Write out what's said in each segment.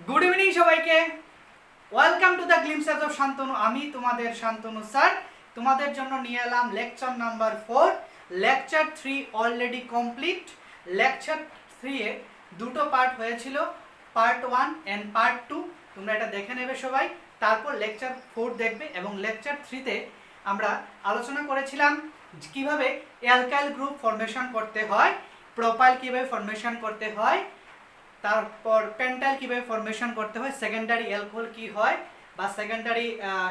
Good evening সবাইকে। Welcome to the glimpses of Shantanu. আমি তোমাদের শান্তনু স্যার। তোমাদের জন্য নিয়ে এলাম lecture number 4। Lecture 3 already complete. Lecture 3 এ দুটো পার্ট হয়েছিল, পার্ট 1 এন্ড পার্ট 2। তোমরা এটা দেখে নেবে সবাই, তারপর লেকচার 4 দেখবে। এবং লেকচার 3 তে আমরা আলোচনা করেছিলাম কিভাবে অ্যালকাইল গ্রুপ ফরমেশন করতে হয়, প্রোপাইল কিভাবে ফরমেশন করতে হয়, তারপর পেন্টাইল কিভাবে ফরমেশন করতে হয়, সেকেন্ডারি অ্যালকোহল কি হয় বা সেকেন্ডারি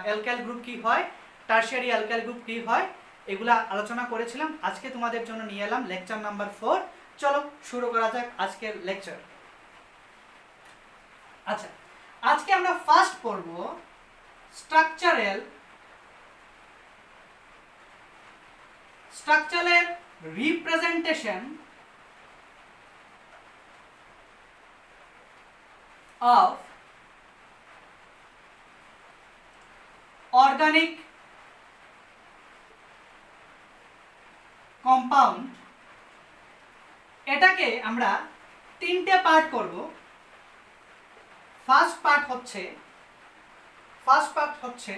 অ্যালকাইল গ্রুপ কি হয়, টারশিয়ারি অ্যালকাইল গ্রুপ কি হয়, এগুলা আলোচনা করেছিলাম। আজকে তোমাদের জন্য নিয়ে এলাম লেকচার নাম্বার 4। চলো শুরু করা যাক আজকের লেকচার। আচ্ছা, আজকে আমরা ফার্স্ট পড়ব structural representation of organic compound। এটাকে আমরা তিনটে পার্ট করব। ফার্স্ট পার্ট হচ্ছে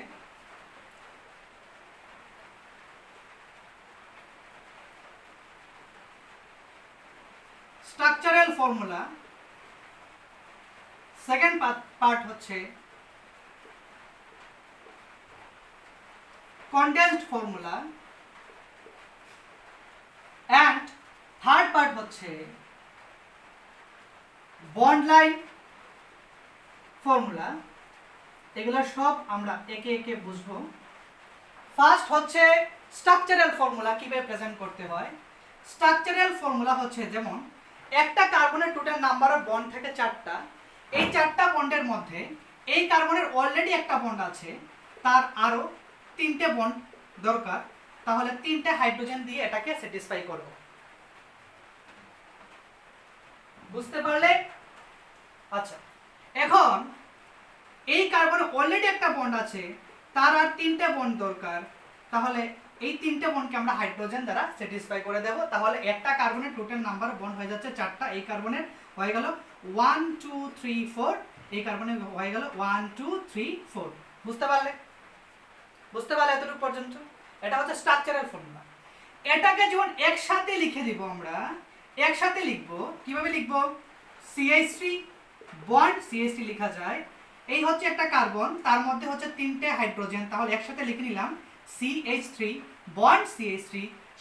স্ট্রাকচারাল ফর্মুলা। সেকেন্ড পার্ট হচ্ছে condensed formula and third part হচ্ছে বন্ড লাইন ফর্মুলা। এগুলো সব আমরা একে একে বুঝবো। ফার্স্ট হচ্ছে স্ট্রাকচারাল ফর্মুলা কিভাবে প্রেজেন্ট করতে হয়। স্ট্রাকচারাল ফর্মুলা হচ্ছে যেমন একটা কার্বনের টোটাল নাম্বার অফ বন্ড থাকে 4টা। এই 4টা বন্ডের মধ্যে এই কার্বনের অলরেডি একটা বন্ড আছে, তার আরো 3টে বন্ড দরকার, তাহলে 3টে হাইড্রোজেন দিয়ে এটাকে স্যাটিসফাই করব। বুঝতে পারলে? আচ্ছা, এখন এই কার্বনের অলরেডি একটা বন্ড আছে, তার আর 3টে বন্ড দরকার, তাহলে এই 3টে বন্ডকে আমরা হাইড্রোজেন দ্বারা স্যাটিসফাই করে দেব। তাহলে একটা কার্বনের টোটাল নাম্বার বন্ড হয়ে যাচ্ছে 4টা। এই কার্বনের হয়ে গেল 1 2 3 4, এই কার্বনের হয়ে গেল 1 2 3 4। বুঝতে পারলে এতটুকু পর্যন্ত? এটা হচ্ছে স্ট্রাকচারাল ফর্মুলা। এটাকে যখন একসাথে লিখে দিব, আমরা একসাথে লিখব। কিভাবে লিখব? CH3 বন্ড CH3 লেখা যায়। এই হচ্ছে একটা কার্বন, তার মধ্যে হচ্ছে 3টে হাইড্রোজেন, তাহলে একসাথে লিখে নিলাম CH3 বন্ড CH3।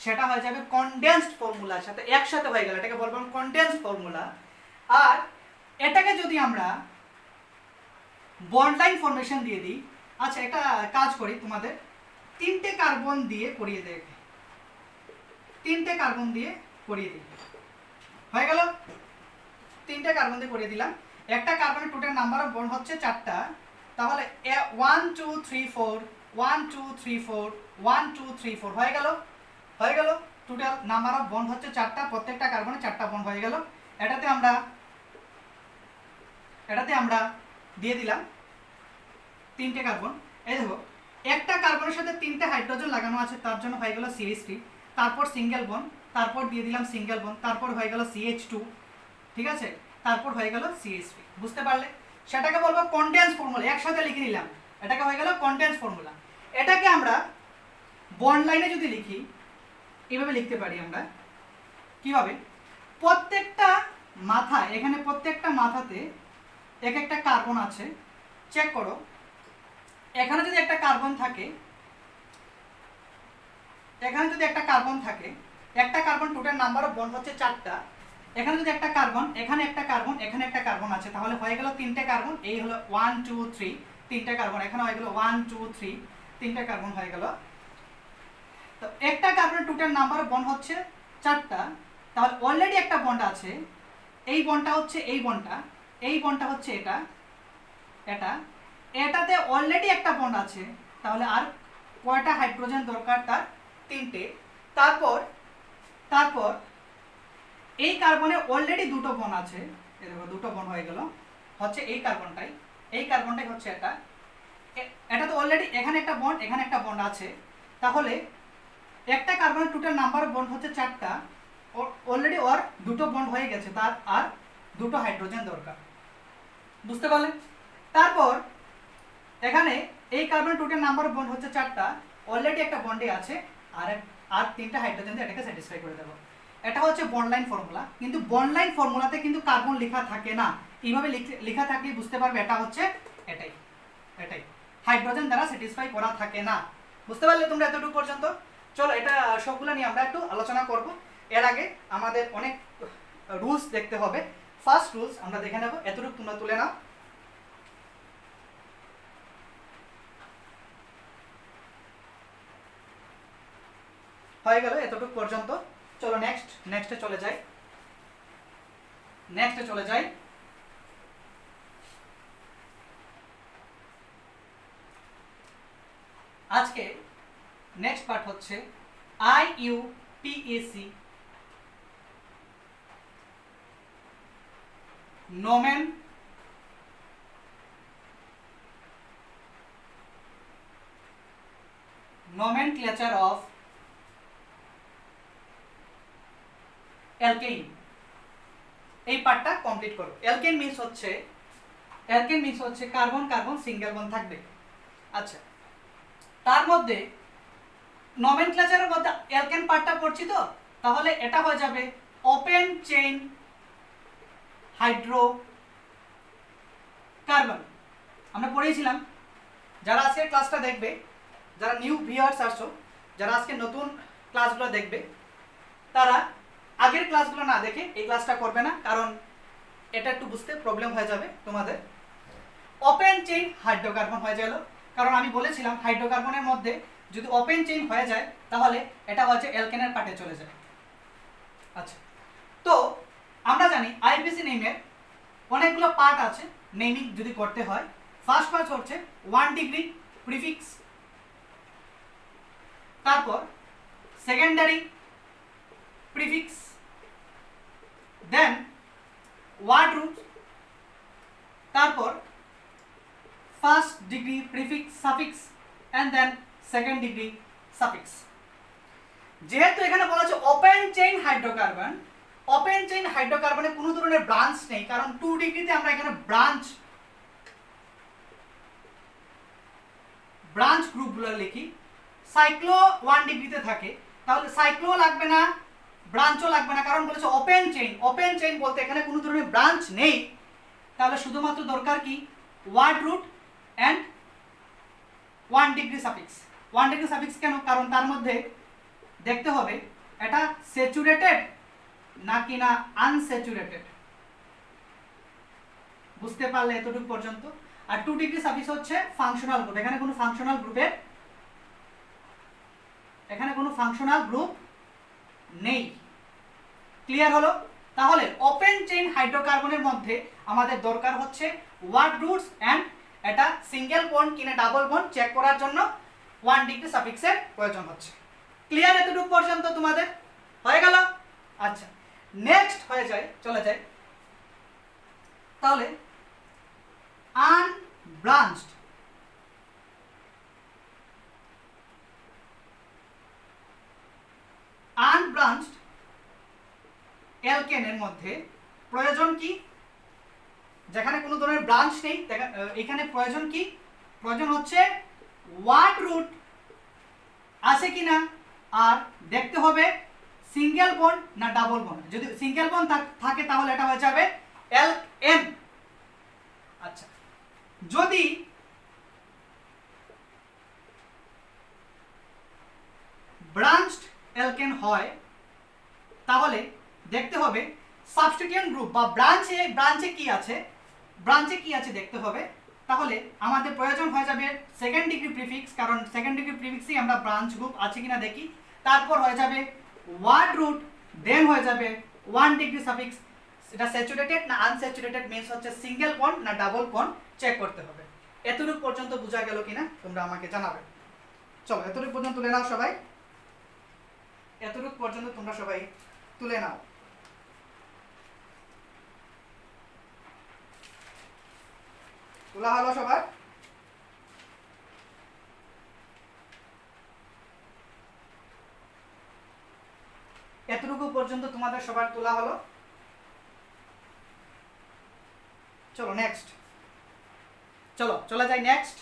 সেটা হয়ে যাবে কনডেন্সড ফর্মুলার সাথে একসাথে হয়ে গেল, এটাকে বলবো কনডেন্সড ফর্মুলা। আর এটাকে যদি আমরা বন্ড লাইন ফরমেশন দিয়ে দিই, আচ্ছা একটা কাজ করি, তোমাদের 3টে কার্বন দিয়ে করিয়ে দেই, 3টে কার্বন দিয়ে করিয়ে দিই। হয়ে গেল, 3টে কার্বন দিয়ে করিয়ে দিলাম। একটা কার্বনের টোটাল নাম্বার অফ বন্ড হচ্ছে 4টা, তাহলে 1 2 3 4 1 2 3 4 1 2 3 4 হয়ে গেল। টোটাল নাম্বার অফ বন্ড হচ্ছে 4টা, প্রত্যেকটা কার্বনে 4টা বন্ড হয়ে গেল। এটাতে আমরা দিয়ে দিলাম 3টে কার্বন। এই দেখো, একটা কার্বনের সাথে 3টে হাইড্রোজেন লাগানো আছে, তার জন্য হয়ে গেল CH3, তারপর সিঙ্গেল বন্ড, তারপর দিয়ে দিলাম সিঙ্গেল বন্ড, তারপর হয়ে গেল CH2, ঠিক আছে, তারপর হয়ে গেল CH3। বুঝতে পারলে? সেটাকে বলবো কনডেন্স ফর্মুলা, একসাথে লিখে নিলাম, এটাকে হয়ে গেল কনডেন্স ফর্মুলা। এটাকে আমরা বন্ড লাইনে যদি লিখি, এইভাবে লিখতে পারি আমরা। কিভাবে? প্রত্যেকটা মাথা, এখানে প্রত্যেকটা মাথাতে এক একটা কার্বন আছে। চেক করো, এখানে যদি একটা কার্বন থাকে, একটা carbon total number of bond হচ্ছে 4টা। এখানে যদি একটা কার্বন, এখানে একটা কার্বন, এখানে একটা কার্বন আছে, তাহলে হয়ে গেল 3টে কার্বন। এই হলো 1 2 3, 3টে কার্বন, এখানে হয়ে গেল 1 2 3, 3টে কার্বন হয়ে গেল। তো একটা কার্বনের টোটাল নাম্বার অফ বন্ড হচ্ছে 4টা, তাহলে অলরেডি একটা বন্ড আছে। এই বন্ডটা হচ্ছে এই বন্ডটা হচ্ছে এটাতে অলরেডি একটা বন্ড আছে, তাহলে আর কয়টা হাইড্রোজেন দরকার? তার 3টে। তারপর এই কার্বনে অলরেডি দুটো বন্ড আছে, এই দেখো দুটো বন্ড হয়ে গেল, হচ্ছে এই কার্বনটাই হচ্ছে এটা তো অলরেডি এখানে একটা বন্ড, এখানে একটা বন্ড আছে, তাহলে একটা কার্বনের টোটাল নাম্বার অফ বন্ড হচ্ছে 4টা, অলরেডি ওর দুটো বন্ড হয়ে গেছে, তার আর দুটো হাইড্রোজেন দরকার। বুঝতে পারলেন? তারপর এখানে এই কার্বনের টোটাল নাম্বার অফ বন্ড হচ্ছে 4টা, অলরেডি একটা বন্ডে আছে, আর 3টা হাইড্রোজেন দিয়ে এটাকে স্যাটিসফাই করে দেবো। এটা হচ্ছে বন্ড লাইন ফর্মুলা, কিন্তু বন্ড লাইন ফর্মুলাতে কিন্তু কার্বন লেখা থাকে না, এইভাবে লেখা থাকলে বুঝতে পারবে এটা হচ্ছে এটাই এটাই হাইড্রোজেন দ্বারা স্যাটিসফাই করা থাকে না। বুঝতে পারলে তোমরা এতটুকু পর্যন্ত? চলো এটা সবগুলো নিয়ে আমরা একটু আলোচনা করব। এর আগে আমাদের অনেক রুলস দেখতে হবে। ফার্স্ট রুলস আমরা দেখে নেব, এতটুকু তোমরা তুলে নাও। হয়ে গেল এতটুকু পর্যন্ত। চলো নেক্সটে চলে যাই। আজকে নেক্সট পার্ট হচ্ছে IUPAC, nomenclature of অ্যালকেন। এই পার্টটা কমপ্লিট করো। অ্যালকেন মিন্স হচ্ছে কার্বন কার্বন সিঙ্গেল বন্ড থাকবে। আচ্ছা, তার মধ্যে নমেনক্লেচারের মধ্যে অ্যালকেন পার্টটা পড়ছি, তো তাহলে এটা হয়ে যাবে ওপেন চেইন হাইড্রোকার্বন। আমরা পড়েছিলাম, যারা আজকের ক্লাসটা দেখবে, যারা নিউ ভিউয়ার্স আসছো, যারা আজকে নতুন ক্লাসগুলো দেখবে, তারা আগের ক্লাসগুলো না দেখে এই ক্লাসটা করবে না, কারণ এটা একটু বুঝতে প্রবলেম হয়ে যাবে তোমাদের। ওপেন চেইন হাইড্রোকার্বন হয়ে গেল, কারণ আমি বলেছিলাম হাইড্রোকার্বনের মধ্যে যদি ওপেন চেইন হয়ে যায় তাহলে এটা হচ্ছে অ্যালকেনের পার্টে চলে যায়। আচ্ছা, তো আমরা জানি আইপিসি নেমের অনেকগুলো পার্ট আছে, নেমিং যদি করতে হয়। ফার্স্ট পার্ট হচ্ছে 1 ডিগ্রি প্রিফিক্স, তারপর secondary prefix, then word root, তারপর first degree prefix suffix and then second degree suffix. যেহেতু এখানে বলা আছে ওপেন চেইন হাইড্রোকার্বনে কোনো ধরনের ব্রাঞ্চ নেই, কারণ 2 ডিগ্রিতে আমরা এখানে ব্রাঞ্চ গ্রুপগুলো লিখি। সাইক্লো 1 ডিগ্রিতে থাকে, তাহলে সাইক্লো লাগবে না, ব্রাঞ্চও লাগবে না, কারণ বলেছে ওপেন চেইন বলতে এখানে কোনো ধরনের ব্রাঞ্চ নেই। তাহলে শুধুমাত্র দরকার কি word root and 1 degree suffix. 1 degree suffix কেন? কারণ তার মধ্যে দেখতে হবে এটা স্যাচুরেটেড নাকি না আনস্যাচুরেটেড। বুঝতে পারলে এতটুকু পর্যন্ত? আর 2 ডিগ্রি সাফিক্স হচ্ছে ফাংশনাল গ্রুপ, এখানে কোনো ফাংশনাল গ্রুপ নেই। ক্লিয়ার হলো? তাহলে ওপেন চেইন হাইড্রোকার্বনের মধ্যে আমাদের দরকার হচ্ছে ওয়ার্ড রুটস এন্ড এটা সিঙ্গেল বন্ড কিনা ডাবল বন্ড চেক করার জন্য 1 ডিগ্রি সাফিক্সের প্রয়োজন হচ্ছে। ক্লিয়ার এতটুকু পর্যন্ত তোমাদের? হয়ে গেল? আচ্ছা, নেক্সট চলে যাই। তাহলে আনব্রাঞ্চড অ্যালকেনের মধ্যে প্রয়োজন কি? যেখানে কোনো ধরনের ব্রাঞ্চ নেই এখানে প্রয়োজন কি? প্রয়োজন হচ্ছে ওয়ার্ড রুট আছে কিনা, আর দেখতে হবে সিঙ্গেল বন্ড না ডাবল বন্ড। যদি সিঙ্গেল বন্ড থাকে তাহলে এটা হয়ে যাবে এলএন। আচ্ছা, যদি ব্রাঞ্চড অ্যালকেন হয় তাহলে দেখতে হবে সাবস্টিটিউয়েন্ট গ্রুপ বা ব্রাঞ্চে কি আছে দেখতে হবে। তাহলে আমাদের প্রয়োজন হয়ে যাবে সেকেন্ড ডিগ্রি প্রিফিক্স, কারণ সেকেন্ড ডিগ্রি প্রিফিক্সেই আমরা ব্রাঞ্চ গ্রুপ আছে কিনা দেখি। তারপর হয়ে যাবে ওয়ার্ড রুট, দেন হয়ে যাবে 1 ডিগ্রি সাফিক্স। এটা স্যাচুরেটেড না আনস্যাচুরেটেড মিন্স হচ্ছে সিঙ্গেল বন্ড না ডাবল বন্ড চেক করতে হবে। এতটুকু পর্যন্ত বোঝা গেল কিনা তোমরা আমাকে জানাবে। চলো এতটুকু পর্যন্ত তুলে নাও সবাই, এতটুকু পর্যন্ত তোমরা সবাই তুলে নাও। তোলা হলো সবার? এতটুকু পর্যন্ত তোমাদের সবার তোলা হলো? চলো নেক্সট। চলো চলে যাই নেক্সট।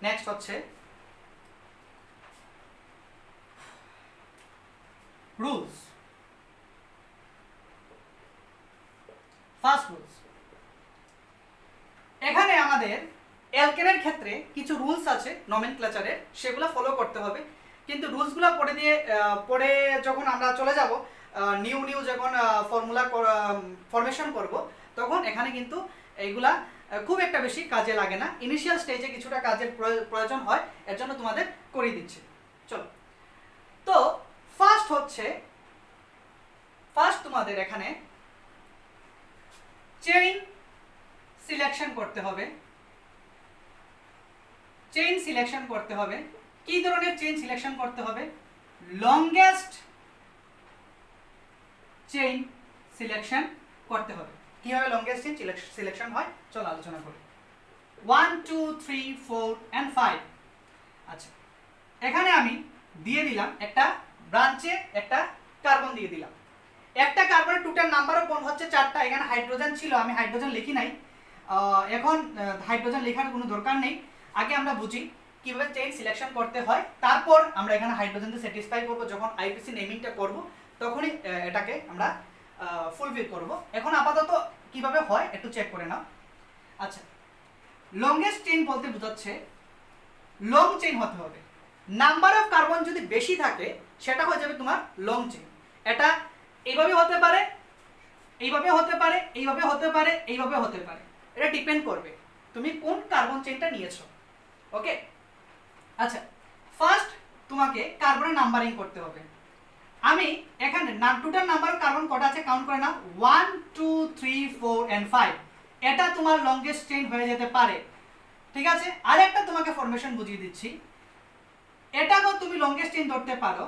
নেক্সট হচ্ছে রুলস। ফার্স্ট রুলস, এখানে আমাদের অ্যালকেনের ক্ষেত্রে কিছু রুলস আছে নমেনক্লেচারের, সেগুলো ফলো করতে হবে। কিন্তু রুলসগুলো পড়ে যখন আমরা চলে যাব নিউ যখন ফর্মুলা ফরমেশন করব, তখন এখানে কিন্তু এইগুলা খুব একটা বেশি কাজে লাগে না। ইনিশিয়াল স্টেজে কিছুটা কাজের প্রয়োজন হয়, এর জন্য তোমাদের করিয়ে দিচ্ছি। চলো, তো ফার্স্ট তোমাদের এখানে চেইন সিলেকশন করতে হবে। চেইন সিলেকশন করতে হবে। কি ধরনের চেইন সিলেকশন করতে হবে? লংগেস্ট চেইন সিলেকশন করতে হবে। কিভাবে লংগেস্ট চেইন সিলেকশন হয় চলো আলোচনা করি। 1 2 3 4 and 5। আচ্ছা, এখানে আমি দিয়ে দিলাম একটা ব্রাঞ্চে একটা কার্বন দিয়ে দিলাম। একটা কার্বনের টোটাল নাম্বার অফ বন্ড হচ্ছে 4টা। এখানে হাইড্রোজেন ছিল, আমি হাইড্রোজেন লিখি নাই। এখন হাইড্রোজেন লেখার কোনো দরকার নেই। আগে আমরা বুঝি কিভাবে চেইন সিলেকশন করতে হয়, তারপর আমরা এখানে হাইড্রোজেনকে স্যাটিসফাই করব। যখন আইপিসি নেমিংটা করব তখনই এটাকে আমরা ফুলফিল করব। এখন আপাতত কিভাবে হয় একটু চেক করে নাও। আচ্ছা, লংগেস্ট চেইন বলতে বোঝাচ্ছে লং চেইন হতে হবে। নাম্বার অফ কার্বন যদি বেশি থাকে সেটা হয়ে যাবে তোমার লং চেইন। এটা এইভাবে হতে পারে, এইভাবে হতে পারে, এইভাবে হতে পারে, এইভাবে হতে পারে। এটা ডিপেন্ড করবে তুমি কোন কার্বন চেইনটা নিয়েছো। ওকে, আচ্ছা, ফার্স্ট তোমাকে কার্বনের নাম্বারিং করতে হবে। আমি এখানে টোটাল নাম্বার অফ কার্বন কটা আছে কাউন্ট করে নাও। 1 2 3 4 and 5। এটা তোমার লংগেস্ট চেইন হয়ে যেতে পারে। ঠিক আছে, আরেকটা তোমাকে ফরমেশন বুঝিয়ে দিচ্ছি। এটাকেও তুমি লংগেস্ট চেইন ধরতে পারো।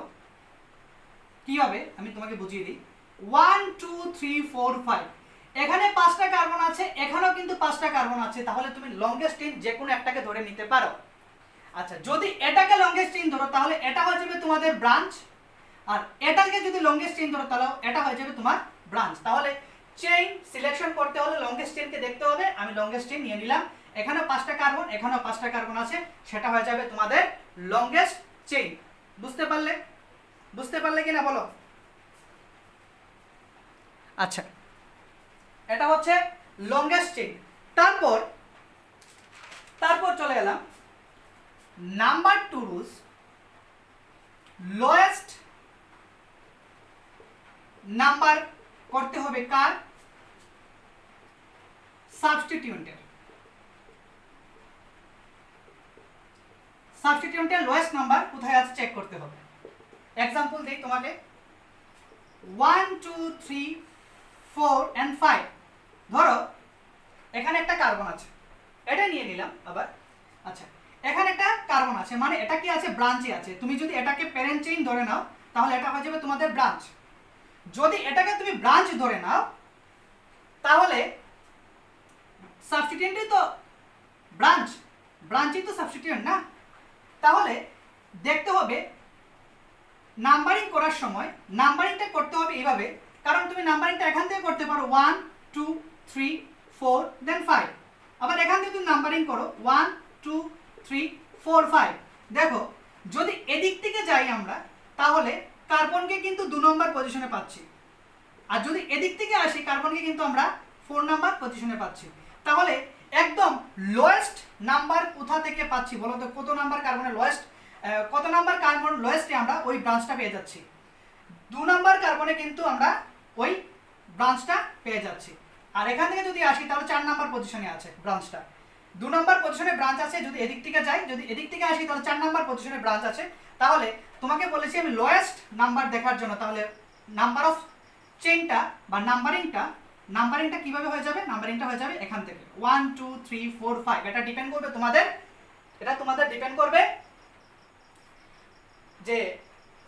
কিভাবে আমি তোমাকে বুঝিয়ে দিই। 1 2 3 4 5, এখানে 5টা কার্বন আছে, এখানেও কিন্তু 5টা কার্বন আছে, তাহলে তুমি লংগেস্ট চেইন যে কোনো একটাকে ধরে নিতে পারো। আচ্ছা, যদি এটাকে লংগেস্ট চেইন ধরো তাহলে এটা হয়ে যাবে তোমাদের ব্রাঞ্চ, আর এটাকে যদি লংগেস্ট চেইন ধরো তাহলে এটা হয়ে যাবে তোমার ব্রাঞ্চ। তাহলে চেইন সিলেকশন করতে হলে লংগেস্ট চেইনকে দেখতে হবে। আমি লংগেস্ট চেইন নিয়ে নিলাম। এখানেও 5টা কার্বন, এখানেও 5টা কার্বন আছে, সেটা হয়ে যাবে তোমাদের লংগেস্ট চেইন। বুঝতে পারলে কিনা বলো? আচ্ছা, এটা হচ্ছে লংগেস্ট চেইন। তারপর চলে এলাম নাম্বার 2 রুলস। লোয়েস্ট নাম্বার করতে হবে কার? সাবস্টিটিউয়েন্টের। সাবস্টিটিউয়েন্টের লোয়েস্ট নাম্বার কোথায় আছে চেক করতে হবে। এক্সাম্পল দেই তোমাকে। 1 2 3 4 and 5। ধরো এখানে একটা কার্বন আছে, এটা নিয়ে নিলাম আবার। আচ্ছা, এখানে একটা কার্বন আছে, মানে এটা কি আছে? ব্রাঞ্চে আছে। তুমি যদি এটাকে প্যারেন্ট চেইন ধরে নাও তাহলে এটা হয়ে যাবে তোমাদের ব্রাঞ্চ। যদি এটাকে তুমি ব্রাঞ্চ ধরে নাও তাহলে সাবস্টিটিউয়েন্টই তো ব্রাঞ্চই তো সাবস্টিটিউয়েন্ট না। তাহলে দেখতে হবে নাম্বারিং করার সময় নাম্বারিংটা করতে হবে এইভাবে, কারণ তুমি নাম্বারিংটা এখান থেকে করতে পারো 1 2 3 4 then 5। আবার এখান থেকে তুমি নাম্বারিং করো 1 2 3 4 5। দেখো, যদি এদিক থেকে যাই আমরা তাহলে কার্বনকে কিন্তু 2 নম্বর পজিশনে পাচ্ছি, আর যদি এদিক থেকে আসি কার্বনকে কিন্তু আমরা 4 নাম্বার পজিশনে পাচ্ছি। তাহলে একদম লোয়েস্ট নাম্বার কোথা থেকে পাচ্ছি বলো তো? কত নাম্বার কার্বনের লোয়েস্ট, কত নাম্বার কার্বন লোয়েস্টে আমরা ওই ব্রাঞ্চটা পেয়ে যাচ্ছি। 2 নাম্বার কার্বনে কিন্তু আমরা ওই ব্রাঞ্চটা পেয়ে যাচ্ছি। আর এখান থেকে যদি আসি তাহলে 4 নাম্বার পজিশনে আছে ব্রাঞ্চটা। 2 নাম্বার পজিশনে ব্রাঞ্চ আছে, যদি এদিক থেকে যাই, যদি এদিক থেকে আসি তাহলে 4 নাম্বার পজিশনে ব্রাঞ্চ আছে। তাহলে তোমাকে বলেছি আমি লোয়েস্ট নাম্বার দেখার জন্য, তাহলে নাম্বার অফ চেইনটা বা নাম্বারিংটা কিভাবে হয়ে যাবে? নাম্বারিংটা হয়ে যাবে এখান থেকে 1 2 3 4 5। এটা ডিপেন্ড করবে তোমাদের ডিপেন্ড করবে যে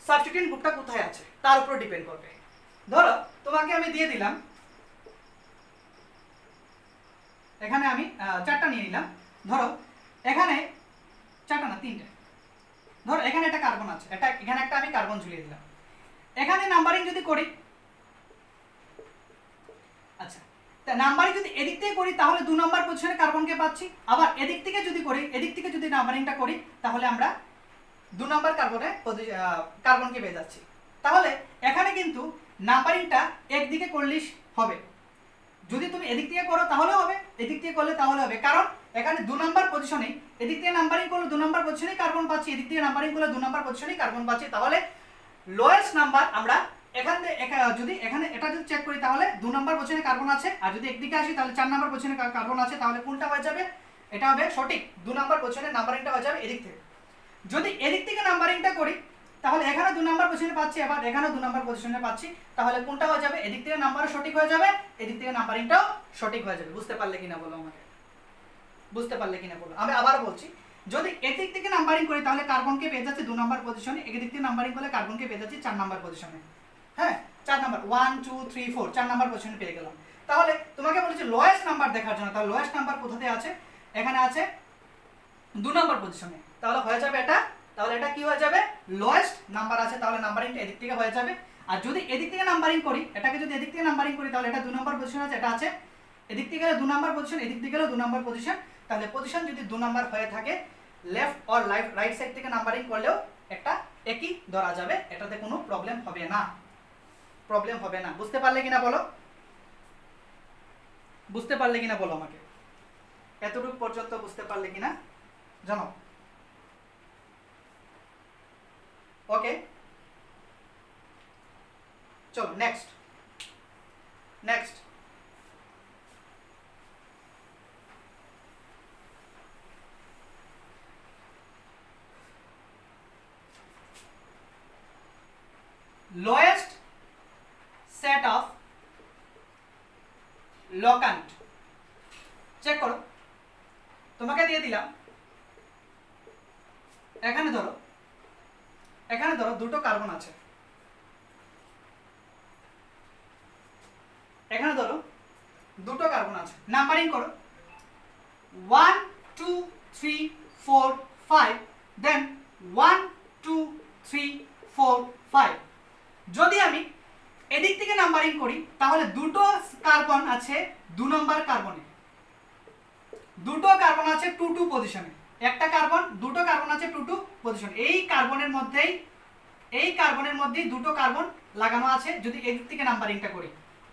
সাবস্টিটিউয়েন্ট গ্রুপটা কোথায় আছে, তার উপর ডিপেন্ড করবে। ধরো তোমাকে আমি দিয়ে দিলাম, এখানে আমি 4টা নিয়ে নিলাম। ধরো এখানে 4টা না 3টে। ধরো এখানে একটা কার্বন আছে, এখানে একটা আমি কার্বন ঝুলিয়ে দিলাম। এখানে নাম্বারিং যদি করি, আচ্ছা তা নাম্বারিং যদি এদিক থেকে করি তাহলে 2 নম্বর পজিশনে কার্বনকে পাচ্ছি, আবার এদিক থেকে যদি করি, এদিক থেকে যদি নাম্বারিংটা করি তাহলে আমরা 2 নম্বর কার্বনকে পেয়ে যাচ্ছি। তাহলে এখানে কিন্তু নাম্বারিংটা একদিকে করলেই হবে, যদি তুমি এদিক থেকে করো তাহলে হবে, এদিক থেকে করলে তাহলে হবে, কারণ এখানে 2 নম্বর পজিশনে এদিক থেকে নাম্বারিং করলে 2 নম্বর পজিশনেই কার্বন পাচ্ছি, এদিক থেকে নাম্বারিং করলে 2 নম্বর পজিশনেই কার্বন পাচ্ছি। তাহলে লোয়েস্ট নাম্বার আমরা এখান থেকে যদি এখানে এটা যদি চেক করি তাহলে 2 নম্বর পজিশনে কার্বন আছে, আর যদি একদিকে আসি তাহলে 4 নম্বর পজিশনে কার্বন আছে। তাহলে কোনটা হয়ে যাবে? এটা হবে সঠিক 2 নম্বর পজিশনে নাম্বারিংটা হয়ে যাবে এদিক থেকে। যদি এদিক থেকে নাম্বারিংটা করি তাহলে এখানে 2 নম্বর পজিশনে পাচ্ছি, আবার এখানে 2 নম্বর পজিশনে পাচ্ছি, তাহলে কোনটা হয়ে যাবে? এদিক থেকে নাম্বারও সঠিক হয়ে যাবে, এদিক থেকে নাম্বারিংটাও সঠিক হয়ে যাবে। বুঝতে পারলে কিনা বলো আমাকে, বুঝতে পারলে কিনা বলো। আমি আবার বলছি, যদি এদিক থেকে নাম্বারিং করি তাহলে কার্বনকে পেয়ে যাচ্ছে 2 নম্বর পজিশনে, এদিক থেকে নাম্বারিং করলে কার্বনকে পেয়ে যাচ্ছে 4 নম্বর পজিশনে। হ্যাঁ 4 নম্বর, 1 2 3 4 4 নম্বর পজিশনে পেয়ে গেলাম। তাহলে তোমাকে বলেছে লোয়েস্ট নাম্বার দেখার জন্য, তাহলে লোয়েস্ট নাম্বার কোথাতে আছে? এখানে আছে 2 নম্বর পজিশনে, তাহলে হয়ে যাবে এটা। তাহলে এটা কি হয়ে যাবে? লোয়েস্ট নাম্বার আছে, তাহলে নাম্বারিংটা এদিক থেকে হয়ে যাবে। আর যদি এদিক থেকে নাম্বারিং করি, এটাকে যদি এদিক থেকে নাম্বারিং করি তাহলে এটা 2 নম্বর পজিশন আছে, এটা আছে এদিক থেকে গেলে 2 নম্বর পজিশন, এদিক থেকে গেলে 2 নম্বর পজিশন। তাহলে পজিশন যদি 2 নম্বর হয়ে থাকে, লেফট অর রাইট সাইড থেকে নাম্বারিং করলেও একটা একই ধরা যাবে, এটাতে কোনো প্রবলেম হবে না, প্রবলেম হবে না। বুঝতে পারলে কিনা বলো, বুঝতে পারলে কিনা বলো আমাকে, এতটুকু পর্যন্ত বুঝতে পারলে কিনা জানাও। ওকে চলো next. Lowest set of locant check করো। তোমাকে দিয়ে দিলাম, এখানে ধরো দুটো কার্বন আছে, এখানে ধরো দুটো কার্বন আছে, নাম্বারিং করো 1 2 3 4 5, দেন 1 2 3 4 5। যদি আমি এদিক থেকে নাম্বারিং করি তাহলে দুটো কার্বন আছে 2 নম্বর কার্বনে, দুটো কার্বন আছে 2 2 পজিশনে, একটা কার্বন দুটো কার্বন আছে 2 2 পজিশন। এই কার্বনের মধ্যেই দুটো কার্বন লাগানো আছে। যদি এদিক থেকে নাম্বারিংটা করি,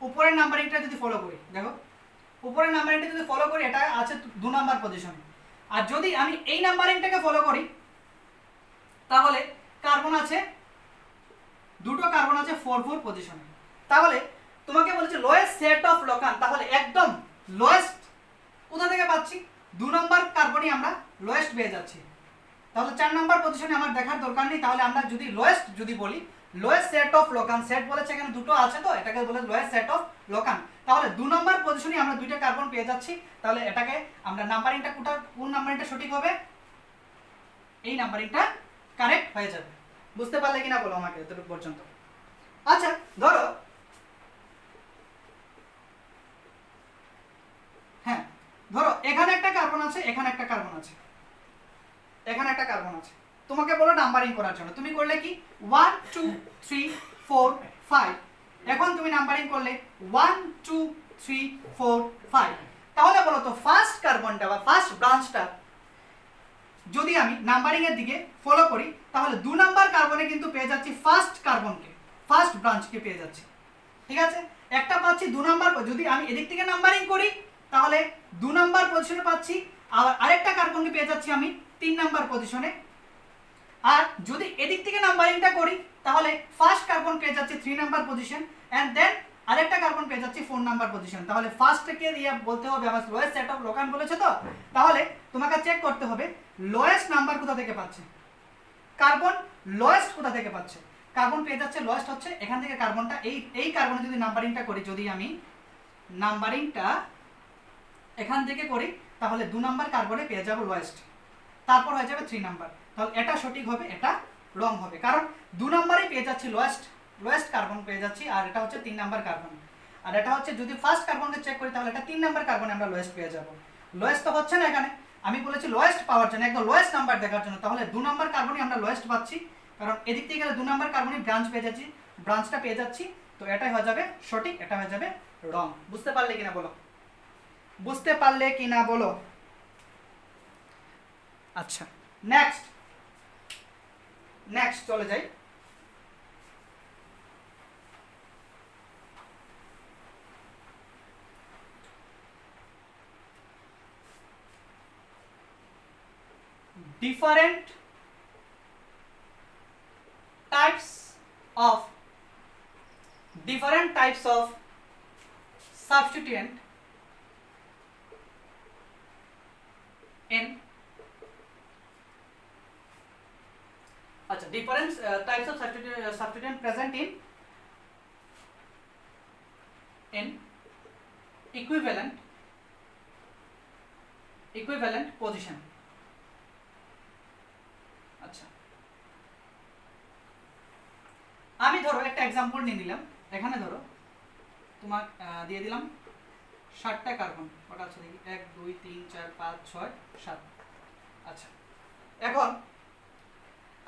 উপরের নাম্বারিংটা যদি ফলো করি, দেখো উপরের নাম্বারিংটা যদি ফলো করি এটা আছে 2 নম্বর পজিশনে। আর যদি আমি এই নাম্বারিংটাকে ফলো করি তাহলে কার্বন আছে দুটো কার্বন আছে 4 4 পজিশনে। তাহলে তোমাকে বলেছে লোয়েস্ট সেট অফ লকান, তাহলে একদম লোয়েস্ট কোথা থেকে পাচ্ছি? 2 নম্বর কার্বনই আমরা লোয়েস্ট পেয়ে যাচ্ছি। তাহলে 4 নম্বর পজিশনে আমার দেখার দরকার নেই। তাহলে আমরা যদি লোয়েস্ট যদি বলি, লোয়েস্ট সেট অফ লকান, সেট বলেছে এখানে দুটো আছে তো এটাকে বলে লোয়েস্ট সেট অফ লকান। তাহলে 2 নম্বর পজিশনে আমরা দুইটা কার্বন পেয়ে যাচ্ছি। তাহলে এটাকে আমরা নাম্বারিংটা কোন নাম্বারিংটা সঠিক হবে? এই নাম্বারিংটা কারেক্ট হয়ে যাবে। বুঝতে পারলে কিনা বলো আমাকে এতটুকু পর্যন্ত। আচ্ছা ধরো, হ্যাঁ ধরো এখানে একটা কার্বন আছে, এখানে একটা কার্বন আছে, এখানে একটা কার্বন আছে, তোমাকে বলো নাম্বারিং করার জন্য। তুমি করলে কি 1 2 3 4 5, এখন তুমি নাম্বারিং করলে 1 2 3 4 5। তাহলে বলো তো ফার্স্ট কার্বনটা বা ফার্স্ট ব্রাঞ্চটা যদি আমি নাম্বারিং এর দিকে ফলো করি তাহলে 2 নাম্বার কার্বনে কিন্তু পেয়ে যাচ্ছি ফার্স্ট কার্বনকে, ফার্স্ট ব্রাঞ্চকে পেয়ে যাচ্ছি। ঠিক আছে, একটা পাচ্ছি 2 নাম্বার। যদি আমি এদিক থেকে নাম্বারিং করি তাহলে 2 নাম্বার পজিশনে পাচ্ছি, আর আরেকটা কার্বনকে পেয়ে যাচ্ছি আমি 3 নাম্বার পজিশনে। আর যদি এদিক থেকে নাম্বারিংটা করি তাহলে ফার্স্ট কার্বন পেয়ে যাচ্ছি 3 নাম্বার পজিশন, এন্ড দেন আরেকটা কার্বন পেয়ে যাচ্ছি 4 নাম্বার পজিশন। তাহলে ফার্স্টকে দিয়ে বলতে হবে আমার লোয়েস্ট সেট অফ লকান বলেছে তো, তাহলে তোমাকে চেক করতে হবে লোয়েস্ট নাম্বার কোথা থেকে পাচ্ছে, কার্বন লোয়েস্ট কোথা থেকে পাচ্ছে। কার্বন পেয়ে যাচ্ছে লোয়েস্ট হচ্ছে এখান থেকে কার্বনটা, এই কার্বনে যদি নাম্বারিংটা করি, যদি আমি নাম্বারিংটা এখান থেকে করি তাহলে 2 নাম্বার কার্বনে পেয়ে যাব লোয়েস্ট, তারপর হয়ে যাবে 3 নাম্বার। তাহলে এটা সঠিক হবে, এটা রং হবে, কারণ 2 নাম্বারই পেয়ে যাচ্ছি লোয়েস্ট কার্বন পেয়ে যাচ্ছি, আর এটা হচ্ছে 3 নাম্বার কার্বন। আর এটা হচ্ছে যদি ফার্স্ট কার্বনকে চেক করি তাহলে এটা 3 নাম্বার কার্বনে আমরা লোয়েস্ট পেয়ে যাব। লোয়েস্ট তো হচ্ছে না এখানে, আমি বলেছি লোয়েস্ট পাওয়ার জন্য, একদম লোয়েস্ট নাম্বার দেখার জন্য। তাহলে 2 নাম্বার কার্বনই আমরা লোয়েস্ট পাচ্ছি, কারণ এদিক থেকে গেলে 2 নাম্বার কার্বনই ব্রাঞ্চ পেয়ে যাচ্ছি, ব্রাঞ্চটা পেয়ে যাচ্ছি, তো এটাই হয়ে যাবে সঠিক, এটা হয়ে যাবে রং। বুঝতে পারলে কিনা বলো, বুঝতে পারলে কিনা বলো। আচ্ছা, নেক্সট চলে যাই। different types of substituent in different types of substituent present in equivalent position। আচ্ছা, আমি ধরো একটা এক্সাম্পল নিয়ে নিলাম। এখানে ধরো তোমার দিয়ে দিলাম 7টা কার্বন, কটা আছে দেখি, 1 2 3 4 5 6 7। আচ্ছা, এখন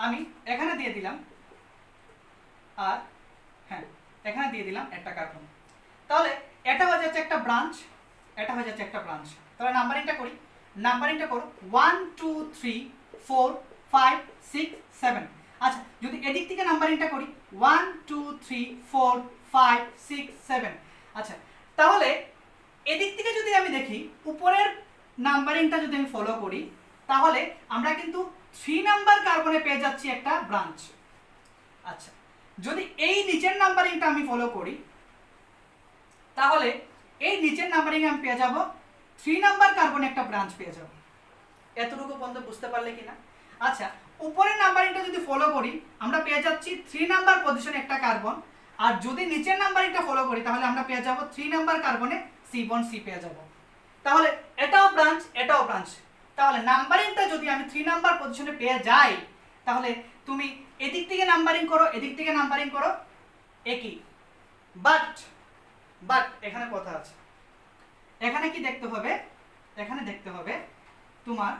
আমি এখানে দিয়ে দিলাম, আর হ্যাঁ এখানে দিয়ে দিলাম একটা কার্বন। তাহলে এটা হয়ে যাচ্ছে একটা ব্রাঞ্চ, এটা হয়ে যাচ্ছে একটা ব্রাঞ্চ। তাহলে নাম্বারিংটা করি, নাম্বারিংটা করো 1 2 3 4 5 6 7। আচ্ছা, যদি এদিক থেকে নাম্বারিংটা করি 1 2 3 4 5 6 7। আচ্ছা, তাহলে এদিক থেকে যদি আমি দেখি উপরের নাম্বারিংটা যদি আমি ফলো করি, তাহলে আমরা কিন্তু 3 নাম্বার কার্বনে পেয়ে যাচ্ছি একটা ব্রাঞ্চ। আচ্ছা, যদি এই নিচের নাম্বারিংটা আমি ফলো করি, তাহলে এই নিচের নাম্বারিং আমি পেয়ে যাব 3 নাম্বার কার্বনে একটা ব্রাঞ্চ পেয়ে যাব। এতটুকু পর্যন্ত বুঝতে পারলে কিনা? আচ্ছা, উপরের নাম্বারিংটা যদি ফলো করি আমরা পেয়ে যাচ্ছি 3 নাম্বার পজিশনে একটা কার্বন, আর যদি নিচের নাম্বারিংটা ফলো করি তাহলে আমরা পেয়ে যাব 3 নাম্বার কার্বনে সি বন্ড সি পেয়ে যাব। তাহলে এটাও ব্রাঞ্চ, এটাও ব্রাঞ্চ। তাহলে নাম্বারিংটা যদি আমি 3 নাম্বার পজিশনে পেয়ে যাই, তাহলে তুমি এদিক থেকে নাম্বারিং করো, এদিক থেকে নাম্বারিং করো, একই। বাট এখানে কথা আছে, এখানে কি দেখতে হবে, এখানে দেখতে হবে তোমার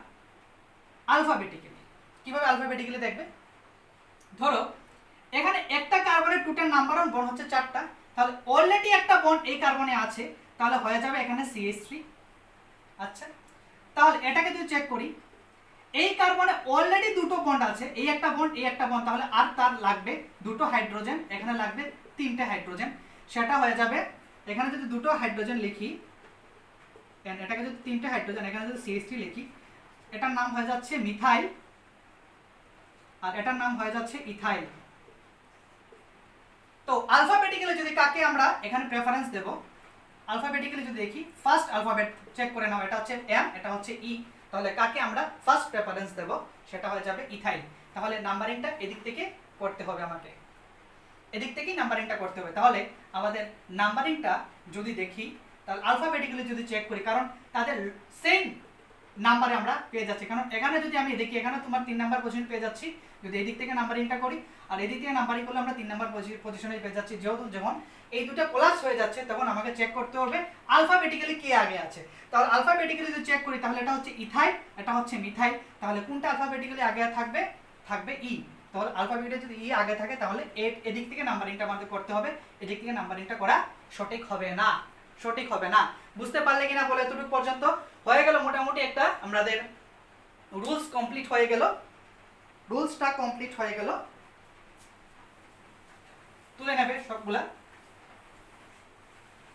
আলফাবেটিক্যালি। কিভাবে আলফাবেটিক্যালি দেখবে? ধরো এখানে একটা কার্বনের টোটাল নাম্বার অফ বন্ড হচ্ছে 4টা, তাহলে অলরেডি একটা বন্ড এই কার্বনে আছে, তাহলে হয়ে যাবে এখানে CH3। আচ্ছা, তাহলে এটাকে যদি চেক করি, এই কার্বনে অলরেডি দুটো বন্ড আছে, এই একটা বন্ড এই একটা বন্ড, তাহলে আর তার লাগবে দুটো হাইড্রোজেন, এখানে লাগবে 3টে হাইড্রোজেন। সেটা হয়ে যাবে, এখানে যদি দুটো হাইড্রোজেন লিখি, এটাকে যদি 3টে হাইড্রোজেন, এখানে যদি CH3 লিখি, এটার নাম হয়ে যাচ্ছে মিথাইল, আর এটার নাম হয়ে যাচ্ছে ইথাইল। তো আলফাবেটিক্যালি যদি কাকে আমরা এখানে প্রেফারেন্স দেব, আলফাবেটিক্যালি যদি দেখি, ফার্স্ট অ্যালফাবেট চেক করে নাও, এটা হচ্ছে এম, এটা হচ্ছে ই, তাহলে কাকে আমরা ফার্স্ট প্রেফারেন্স দেব, সেটা হয়ে যাবে ইথাইল। তাহলে নাম্বারিংটা এদিক থেকে করতে হবে, আমাকে এদিক থেকেই নাম্বারিংটা করতে হবে। তাহলে আমাদের নাম্বারিংটা যদি দেখি, তাহলে আলফাবেটিক্যালি যদি চেক করি, কারণ তাদের সেম নাম্বারে আমরা পেয়ে যাচ্ছি, কারণ এখানে যদি আমি দেখি, এখানে তোমার 3 নাম্বার পজিশন পেয়ে যাচ্ছি, যদি এদিক থেকে নাম্বারিংটা করি আর এদিক থেকে নাম্বারিং করলে আমরা 3 নাম্বার পজিশনে পেয়ে যাচ্ছি। যেহেতু যখন এই দুটো প্লাস হয়ে যাচ্ছে, তখন আমাকে চেক করতে হবে আলফাবেটিক্যালি কে আগে আছে। তাহলে আলফাবেটিক্যালি যদি চেক করি, তাহলে এটা হচ্ছে ইথাইল, এটা হচ্ছে মিথাইল, তাহলে কোনটা আলফাবেটিক্যালি আগে থাকবে? থাকবে ই। তাহলে আলফাবেটে যদি ই আগে থাকে, তাহলে এদিক থেকে নাম্বারিংটা আমাদের করতে হবে, এদিক থেকে নাম্বারিংটা করা সঠিক হবে না, সঠিক হবে না। বুঝতে পারলে কিনা বলে, এতটুকু পর্যন্ত হয়ে গেল মোটামুটি একটা আমাদের রুলস কমপ্লিট হয়ে গেল, রুলসটা কমপ্লিট হয়ে গেল। তুলে নেবে সবগুলা।